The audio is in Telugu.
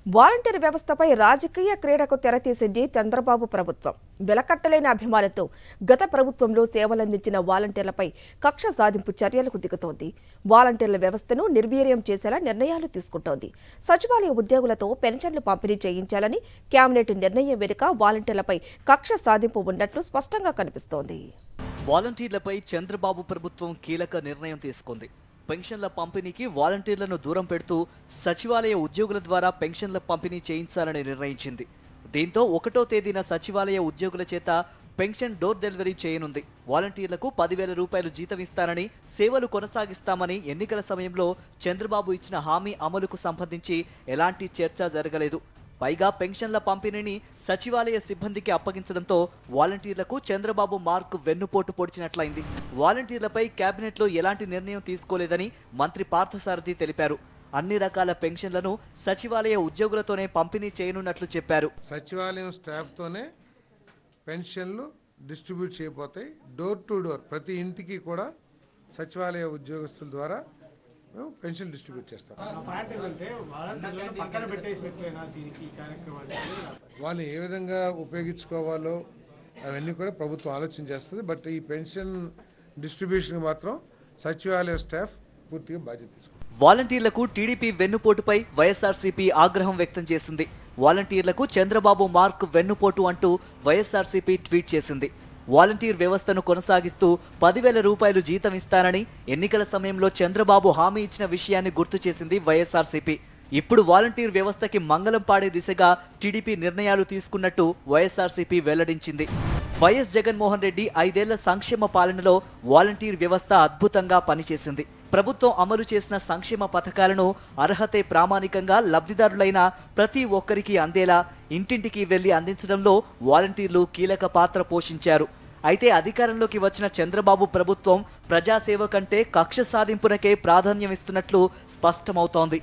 వాలంటీర్ వ్యవస్థపై రాజకీయ క్రీడకు తెరతీసింది చంద్రబాబు ప్రభుత్వం. వెలకట్టలేని అభిమానంతో గత ప్రభుత్వంలో సేవలందించిన వాలంటీర్లపై కక్ష సాధింపు చర్యలకు దిగుతోంది. వాలంటీర్ల వ్యవస్థను నిర్వీర్యం చేసేలా నిర్ణయాలు తీసుకుంటోంది. సచివాలయ ఉద్యోగులతో పెన్షన్లు పంపిణీ చేయించాలని కేబినెట్ నిర్ణయం వెనుక వాలంటీర్లపై కక్ష సాధింపు ఉన్నట్లు స్పష్టంగా కనిపిస్తోంది. వాలంటీర్లపై చంద్రబాబు ప్రభుత్వం కీలక నిర్ణయం తీసుకుంది. పెన్షన్ల పంపిణీకి వాలంటీర్లను దూరం పెడుతూ సచివాలయ ఉద్యోగుల ద్వారా పెన్షన్ల పంపిణీ చేయించాలని నిర్ణయించింది. దీంతో 1వ తేదీన సచివాలయ ఉద్యోగుల చేత పెన్షన్ డోర్ డెలివరీ చేయనుంది. వాలంటీర్లకు 10,000 రూపాయలు జీతం ఇస్తానని, సేవలు కొనసాగిస్తామని ఎన్నికల సమయంలో చంద్రబాబు ఇచ్చిన హామీ అమలుకు సంబంధించి ఎలాంటి చర్చ జరగలేదు. పైగా పెన్షన్ల పంపిణీని సచివాలయ సిబ్బందికి అప్పగించడంతో వాలంటీర్లకు చంద్రబాబు మార్కు వెన్నుపోటు పొడిచినట్లయింది. వాలంటీర్లపై కేబినెట్లో ఎలాంటి నిర్ణయం తీసుకోలేదని మంత్రి పార్థసారథి తెలిపారు. అన్ని రకాల పెన్షన్లను సచివాలయ ఉద్యోగులతోనే పంపిణీ చేయనున్నట్లు చెప్పారు. సచివాలయం స్టాఫ్ తోనే పెన్షన్లు డిస్ట్రిబ్యూట్ చేయబోతాయి. డోర్ టు డోర్ ప్రతి ఇంటికి కూడా సచివాలయ ఉద్యోగస్తుల ద్వారా పెన్షన్ డిస్ట్రిబ్యూట్ చేస్తాం. వాళ్ళు ఏ విధంగా ఉపయోగించుకోవాలో అవన్నీ కూడా ప్రభుత్వం ఆలోచన చేస్తుంది. బట్ ఈ పెన్షన్ డిస్ట్రిబ్యూషన్ మాత్రం సచివాలయ స్టాఫ్ పూర్తిగా బాధ్యత తీసుకుంటారు. వాలంటీర్లకు టీడీపీ వెన్నుపోటుపై వైఎస్ఆర్సీపీ ఆగ్రహం వ్యక్తం చేసింది. వాలంటీర్లకు చంద్రబాబు మార్క్ వెన్నుపోటు అంటూ వైఎస్ఆర్సీపీ ట్వీట్ చేసింది. వాలంటీర్ వ్యవస్థను కొనసాగిస్తూ 10,000 రూపాయలు జీతం ఇస్తానని ఎన్నికల సమయంలో చంద్రబాబు హామీ ఇచ్చిన విషయాన్ని గుర్తు చేసింది వైఎస్ఆర్సీపీ. ఇప్పుడు వాలంటీర్ వ్యవస్థకి మంగళం పాడే దిశగా టీడీపీ నిర్ణయాలు తీసుకున్నట్టు వైఎస్ఆర్సీపీ వెల్లడించింది. వైఎస్ జగన్మోహన్ రెడ్డి 5 ఏళ్ల సంక్షేమ పాలనలో వాలంటీర్ వ్యవస్థ అద్భుతంగా పనిచేసింది. ప్రభుత్వం అమలు చేసిన సంక్షేమ పథకాలను అర్హతే ప్రామాణికంగా లబ్ధిదారులైన ప్రతి ఒక్కరికి అందేలా ఇంటింటికి వెళ్లి అందించడంలో వాలంటీర్లు కీలక పాత్ర పోషించారు. అయితే అధికారంలోకి వచ్చిన చంద్రబాబు ప్రభుత్వం ప్రజాసేవ కంటే కక్ష సాధింపునకే ప్రాధాన్యం ఇస్తున్నట్లు స్పష్టమవుతోంది.